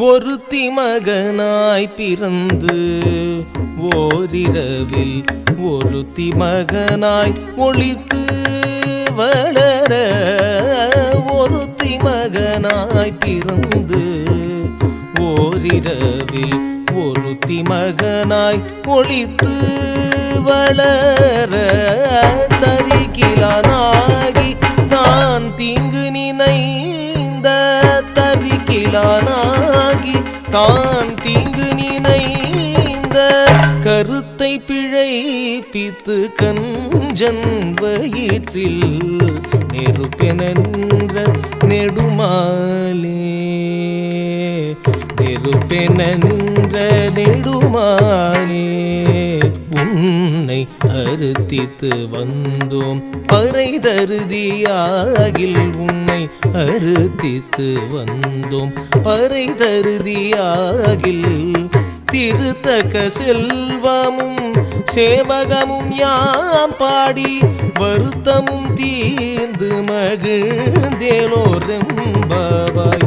ஒருத்தி மகனாய் பிறந்து ஓரிரவில் ஒருத்தி மகனாய் ஒளித்து வளர ஒருத்தி மகனாய் பிறந்து ஓரிரவில் ஒருத்தி மகனாய் ஒளித்து வளர தரிக்கிலானாகி தான் தீங்கு நினைந்த தரிக்கிலானாகி தான் தீங்கு நினைந்த கருத்தை பிழைப்பித்து கஞ்சன் வயிற்றில் நெருப்பென நின்ற நெடுமாலே நெருப்பென நின்ற நெடுமாலே உன்னை அறுத்தித்து வந்தோம் பறைதருதியாகில் உன்னை அறுத்தித்து வந்தோம் பறைதருதியாகில் திருத்தக்க செல்வமும் சேவகமும் யாம் பாடி வருத்தமும் தீர்ந்து மகிழ்ந்தேலோரெம்பாவாய்.